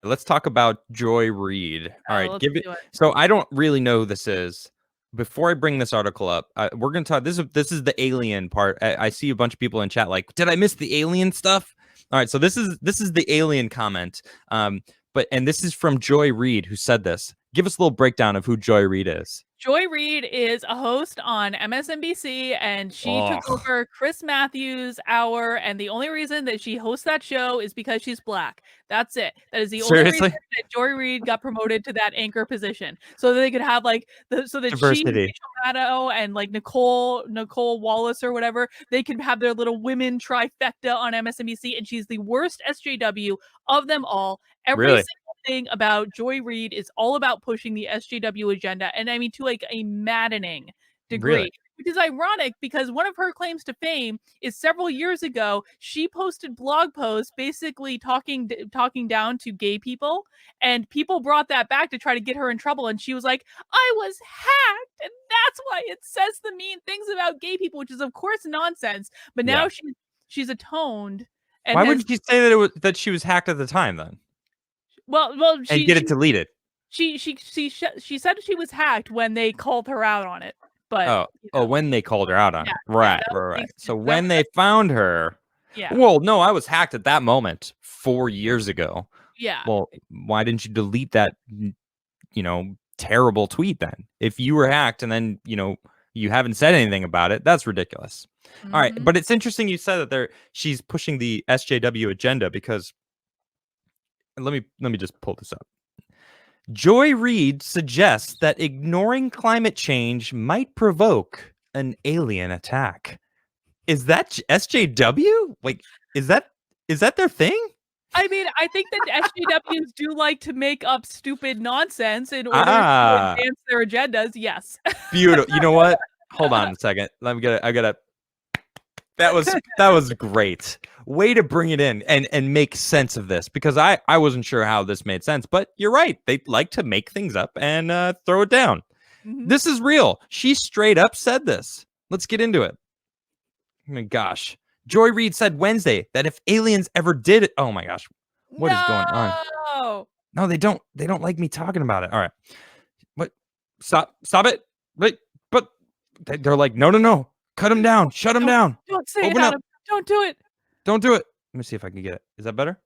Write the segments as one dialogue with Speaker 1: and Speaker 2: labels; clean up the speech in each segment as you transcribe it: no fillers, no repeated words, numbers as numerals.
Speaker 1: Let's talk about Joy Reid. All right,
Speaker 2: Let's
Speaker 1: give it.
Speaker 2: do it.
Speaker 1: So I don't really know who this is. Before I bring this article up, we're gonna talk. This is the alien part. I see a bunch of people in chat like, did I miss the alien stuff? All right, so this is the alien comment. And this is from Joy Reid, who said this. Give us a little breakdown of who Joy Reid is.
Speaker 2: Joy Reid is a host on MSNBC, and she took
Speaker 1: Oh,
Speaker 2: over Chris Matthews' hour. And the only reason that she hosts that show is because she's black. That's it. That is the only reason
Speaker 1: seriously?
Speaker 2: that Joy Reid got promoted to that anchor position, so that they could have so that she,
Speaker 1: Diversity.
Speaker 2: Rachel Maddow, and like Nicole Wallace or whatever, they could have their little women trifecta on MSNBC. And she's the worst SJW of them all. Every
Speaker 1: Really?
Speaker 2: single thing about Joy Reid is all about pushing the SJW agenda, and I mean to like a maddening
Speaker 1: Really?
Speaker 2: degree. Which is ironic because one of her claims to fame is several years ago she posted blog posts basically talking down to gay people, and people brought that back to try to get her in trouble, and she was like, "I was hacked, and that's why it says the mean things about gay people," which is of course nonsense. But
Speaker 1: Yeah.
Speaker 2: now she's atoned and
Speaker 1: Why
Speaker 2: has
Speaker 1: wouldn't you say that she was hacked at the time then,
Speaker 2: well
Speaker 1: and get it deleted?
Speaker 2: she said she was hacked when they called her out on it. But
Speaker 1: When they called her out on
Speaker 2: yeah,
Speaker 1: it.
Speaker 2: yeah,
Speaker 1: Right,
Speaker 2: that
Speaker 1: right,
Speaker 2: would make
Speaker 1: right. So
Speaker 2: sense. That
Speaker 1: when they found her,
Speaker 2: yeah,
Speaker 1: well, no, I was hacked at that moment 4 years ago.
Speaker 2: yeah.
Speaker 1: Well, why didn't you delete that, terrible tweet then? If you were hacked and then, you haven't said anything about it, that's ridiculous. All right,
Speaker 2: Mhm.
Speaker 1: but it's interesting you said that she's pushing the SJW agenda because let me just pull this up. Joy Reid suggests that ignoring climate change might provoke an alien attack. Is that SJW? Like, is that their thing?
Speaker 2: I mean, I think that SJWs do like to make up stupid nonsense in order to
Speaker 1: Ah,
Speaker 2: advance their agendas. Yes.
Speaker 1: beautiful. You know what? Hold on a second. I gotta. That was great. Way to bring it in and make sense of this, because I wasn't sure how this made sense, but you're right. They like to make things up and throw it down.
Speaker 2: Mhm.
Speaker 1: This is real. She straight up said this. Let's get into it. Oh my gosh. Joy Reid said Wednesday that if aliens ever did it, oh my gosh, what is going on?
Speaker 2: No.
Speaker 1: No, they don't. They don't like me talking about it. All right, what? Stop it! Wait, but they're like, no, cut him down, shut him down,
Speaker 2: Don't say
Speaker 1: open
Speaker 2: it,
Speaker 1: up,
Speaker 2: Adam. Don't do it.
Speaker 1: don't do it. Let me see if I can get it. Is that better?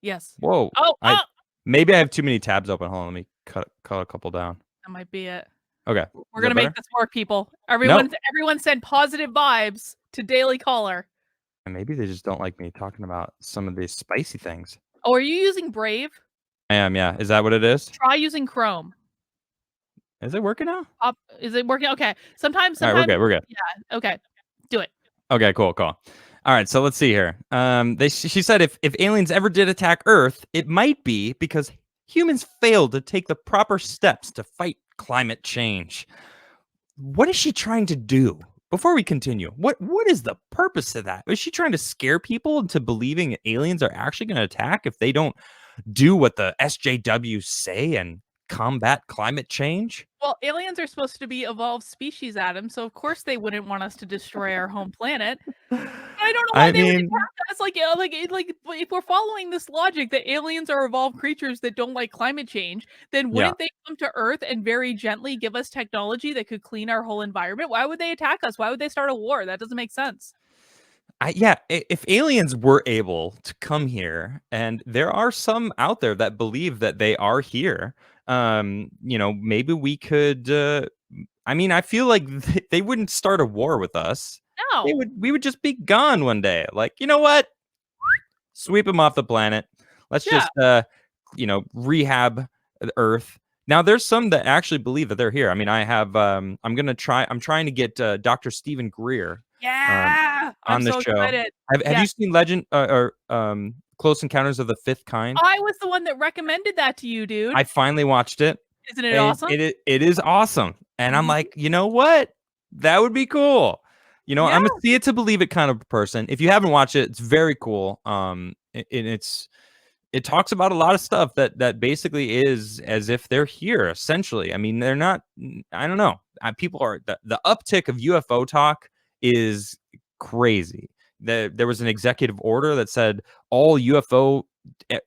Speaker 2: Yes.
Speaker 1: Whoa,
Speaker 2: Oh,
Speaker 1: I maybe I have too many tabs open. Hold on, let me cut a couple down.
Speaker 2: that might be it.
Speaker 1: Okay,
Speaker 2: We're
Speaker 1: is that
Speaker 2: gonna make
Speaker 1: better?
Speaker 2: this work, people.
Speaker 1: No,
Speaker 2: Everyone send positive vibes to Daily Caller.
Speaker 1: and maybe they just don't like me talking about some of these spicy things.
Speaker 2: Oh, are you using Brave?
Speaker 1: I am, yeah. Is that what it is?
Speaker 2: Try using Chrome.
Speaker 1: Is it working now?
Speaker 2: Is it working? Okay. Sometimes.
Speaker 1: All right, we're good.
Speaker 2: Yeah. Okay. Do it.
Speaker 1: Okay, cool. All right, so let's see here. She said if aliens ever did attack Earth, it might be because humans failed to take the proper steps to fight climate change. What is she trying to do? Before we continue, what is the purpose of that? Is she trying to scare people into believing aliens are actually going to attack if they don't do what the SJWs say and combat climate change?
Speaker 2: Well, aliens are supposed to be evolved species, Adam, so of course they wouldn't want us to destroy our home planet. I don't know why
Speaker 1: I
Speaker 2: they would
Speaker 1: mean,
Speaker 2: attack us. Like, if we're following this logic that aliens are evolved creatures that don't like climate change, then
Speaker 1: yeah.
Speaker 2: wouldn't they come to Earth and very gently give us technology that could clean our whole environment? Why would they attack us? Why would they start a war? That doesn't make sense.
Speaker 1: If aliens were able to come here, and there are some out there that believe that they are here, maybe we could. I mean, I feel like they wouldn't start a war with us.
Speaker 2: No.
Speaker 1: We would just be gone one day. Like, you know what? Sweep them off the planet. Let's
Speaker 2: Yeah.
Speaker 1: just, rehab the Earth. Now, there's some that actually believe that they're here. I mean, I have. I'm trying to get Dr. Stephen Greer.
Speaker 2: Yeah.
Speaker 1: On
Speaker 2: I'm
Speaker 1: the
Speaker 2: so
Speaker 1: show.
Speaker 2: excited.
Speaker 1: Have you seen Legend or Close Encounters of the Fifth Kind?
Speaker 2: I was the one that recommended that to you, dude.
Speaker 1: I finally watched it.
Speaker 2: Isn't it
Speaker 1: And
Speaker 2: awesome?
Speaker 1: it is awesome. And I'm
Speaker 2: Mhm.
Speaker 1: like, you know what? That would be cool. I'm
Speaker 2: Yeah.
Speaker 1: a see it to believe it kind of person. If you haven't watched it, it's very cool. It talks about a lot of stuff that basically is as if they're here, essentially. I mean, they're not. I don't know. People are the uptick of UFO talk is crazy. There was an executive order that said all UFO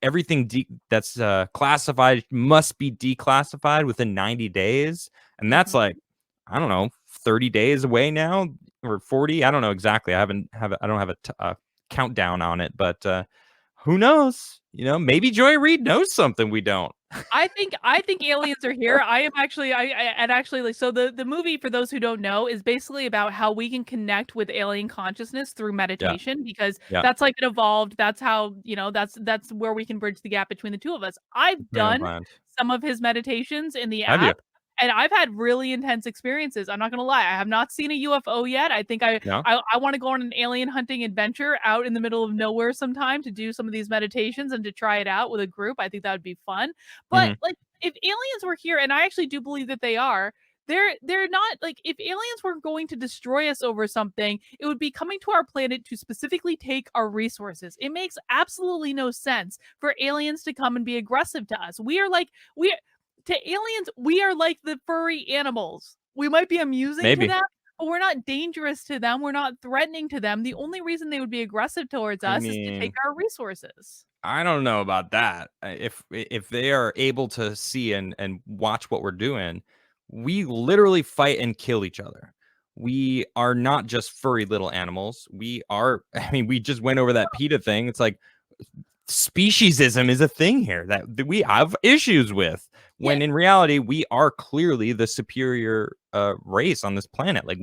Speaker 1: everything that's classified must be declassified within 90 days. And that's like, I don't know, 30 days away now, or 40. I don't know exactly. I don't have a countdown on it, but who knows? Maybe Joy Reid knows something we don't.
Speaker 2: I think aliens are here. I am actually and actually, like, so the movie, for those who don't know, is basically about how we can connect with alien consciousness through meditation, because
Speaker 1: Yeah.
Speaker 2: that's like it evolved. That's how, that's where we can bridge the gap between the two of us. I've done some of his meditations in the
Speaker 1: Have you?
Speaker 2: app, and I've had really intense experiences. I'm not gonna lie. I have not seen a UFO yet. I think I
Speaker 1: No?
Speaker 2: want to go on an alien hunting adventure out in the middle of nowhere sometime to do some of these meditations and to try it out with a group. I think that would be fun. But like, if aliens were here, and I actually do believe that they are, they're not, like, if aliens were going to destroy us over something, it would be coming to our planet to specifically take our resources. It makes absolutely no sense for aliens to come and be aggressive to us. To aliens, we are like the furry animals. We might be amusing
Speaker 1: Maybe.
Speaker 2: to them, but we're not dangerous to them. We're not threatening to them. The only reason they would be aggressive towards us is to take our resources.
Speaker 1: I don't know about that. If they are able to see and watch what we're doing, we literally fight and kill each other. We are not just furry little animals. We are. I mean, we just went over that PETA thing. It's like speciesism is a thing here that we have issues with. When in reality, we are clearly the superior race on this planet. Like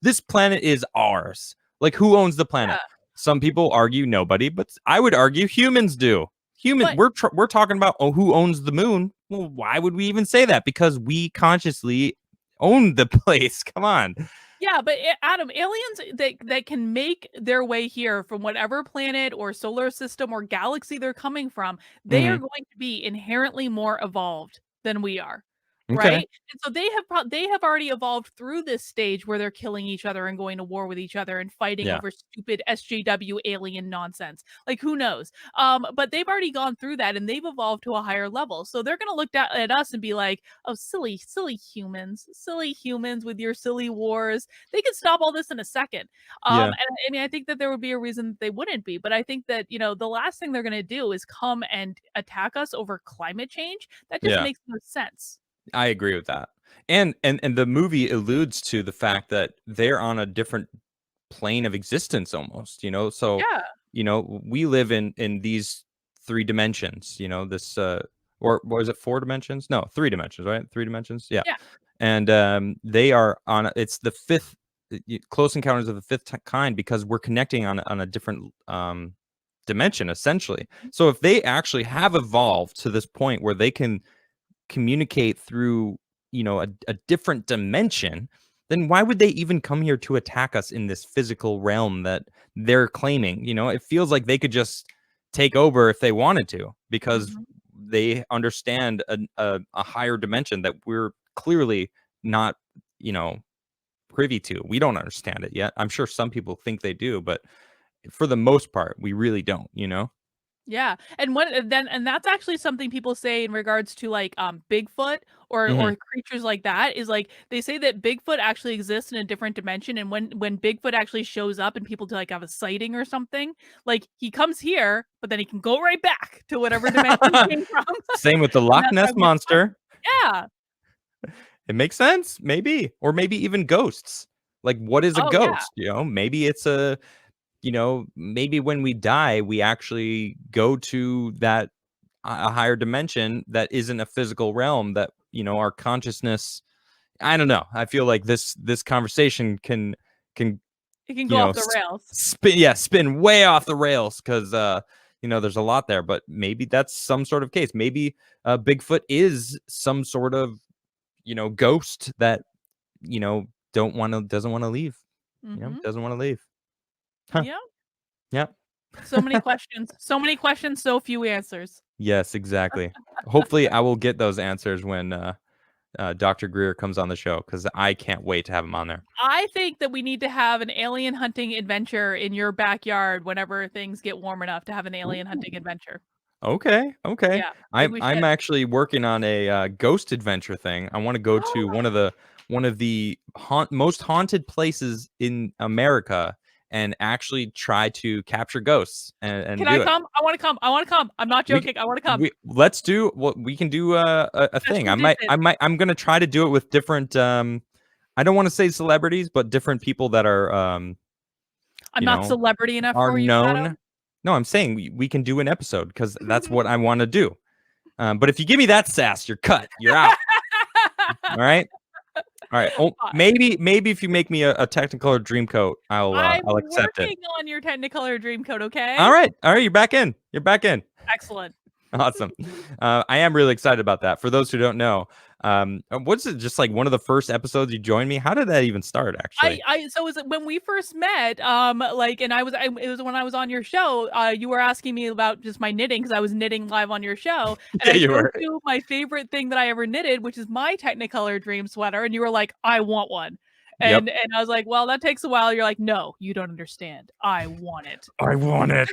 Speaker 1: this planet is ours. Like, who owns the planet?
Speaker 2: Yeah.
Speaker 1: Some people argue nobody, but I would argue humans do. We're talking about who owns the moon. Well, why would we even say that? Because we consciously own the place. Come on.
Speaker 2: Yeah, but Adam, aliens that can make their way here from whatever planet or solar system or galaxy they're coming from, they are going to be inherently more evolved than we are.
Speaker 1: Okay.
Speaker 2: Right? And so they have already evolved through this stage where they're killing each other and going to war with each other and fighting over stupid SJW alien nonsense. Like, who knows? But they've already gone through that and they've evolved to a higher level. So they're gonna look at us and be like, oh, silly humans with your silly wars. They could stop all this in a second. And I mean, I think that there would be a reason that they wouldn't be, but I think that, the last thing they're gonna do is come and attack us over climate change. That just makes no sense.
Speaker 1: I agree with that. And the movie alludes to the fact that they're on a different plane of existence almost, so we live in these 3 dimensions, this or was it 4 dimensions? No, 3 dimensions, right? 3 dimensions. Yeah. And they are on it's the 5th Close Encounters of the Fifth Kind, because we're connecting on a different dimension essentially. So if they actually have evolved to this point where they can communicate through a different dimension, then why would they even come here to attack us in this physical realm that they're claiming? It feels like they could just take over if they wanted to, because they understand a higher dimension that we're clearly not privy to. We don't understand it yet. I'm sure some people think they do, but for the most part we really don't.
Speaker 2: Yeah, and that's actually something people say in regards to, like, Bigfoot or creatures like that, is like they say that Bigfoot actually exists in a different dimension, and when Bigfoot actually shows up and people to, like, have a sighting or something, like, he comes here, but then he can go right back to whatever dimension he came from.
Speaker 1: Same with the Loch Ness monster.
Speaker 2: Yeah.
Speaker 1: It makes sense, maybe, or maybe even ghosts. Like, what is a ghost? Maybe it's maybe when we die, we actually go to that a higher dimension that isn't a physical realm, that our consciousness. I don't know. I feel like this conversation can
Speaker 2: it can go off the rails.
Speaker 1: Spin way off the rails, because there's a lot there. But maybe that's some sort of case. Maybe Bigfoot is some sort of ghost that doesn't want to leave. Doesn't want to leave. Huh.
Speaker 2: Yeah.
Speaker 1: Yeah.
Speaker 2: So many questions. So many questions, so few answers.
Speaker 1: Yes, exactly. Hopefully I will get those answers when Dr. Greer comes on the show, because I can't wait to have him on there.
Speaker 2: I think that we need to have an alien hunting adventure in your backyard whenever things get warm enough to have an alien hunting adventure.
Speaker 1: Okay.
Speaker 2: Yeah,
Speaker 1: I'm actually working on a ghost adventure thing. I want to go to one of the most haunted places in America, and actually try to capture ghosts and
Speaker 2: Can
Speaker 1: do
Speaker 2: I
Speaker 1: it.
Speaker 2: come? I want to come. I want to come. I'm not
Speaker 1: We
Speaker 2: joking. I want to come.
Speaker 1: let's do what we can do a thing.
Speaker 2: Special edition.
Speaker 1: I'm gonna try to do it with different I don't want to say celebrities, but different people that are
Speaker 2: I'm
Speaker 1: you
Speaker 2: not
Speaker 1: know,
Speaker 2: celebrity enough
Speaker 1: are
Speaker 2: for you,
Speaker 1: known.
Speaker 2: Adam.
Speaker 1: No, I'm saying we can do an episode because that's what I want to do. But if you give me that sass, you're cut. You're out. All right. All right. Oh,
Speaker 2: Fine.
Speaker 1: maybe if you make me a Technicolor Dreamcoat,
Speaker 2: I'm
Speaker 1: I'll accept it.
Speaker 2: working on your Technicolor Dreamcoat, okay?
Speaker 1: All right. You're back in. You're back in.
Speaker 2: Excellent.
Speaker 1: Awesome. I am really excited about that. For those who don't know, what's it just like one of the first episodes you joined me? How did that even start? Actually,
Speaker 2: So was it when we first met, like, and it was when I was on your show, you were asking me about just my knitting because I was knitting live on your show, and
Speaker 1: Yeah,
Speaker 2: I
Speaker 1: you
Speaker 2: showed
Speaker 1: were.
Speaker 2: you my favorite thing that I ever knitted, which is my Technicolor Dream sweater, and you were like, "I want one."
Speaker 1: Yep.
Speaker 2: And I was like, "Well, that takes a while." You're like, "No, you don't understand. I want it."
Speaker 1: I want it.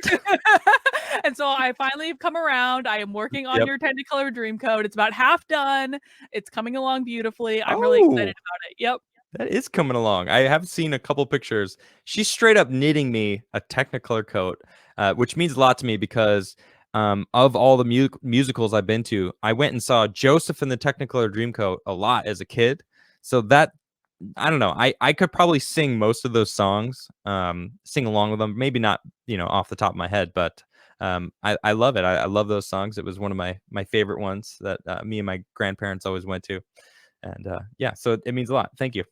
Speaker 2: And so I finally have come around. I am working on
Speaker 1: Yep.
Speaker 2: your Technicolor Dreamcoat. It's about half done. It's coming along beautifully. I'm really
Speaker 1: Oh,
Speaker 2: excited about it. Yep.
Speaker 1: that is coming along. I have seen a couple pictures. She's straight up knitting me a Technicolor coat, which means a lot to me because of all the musicals I've been to, I went and saw Joseph in the Technicolor Dreamcoat a lot as a kid. So that I don't know. I could probably sing most of those songs, sing along with them. Maybe not, off the top of my head, but I love it. I love those songs. It was one of my favorite ones that me and my grandparents always went to, and yeah, so it means a lot. Thank you.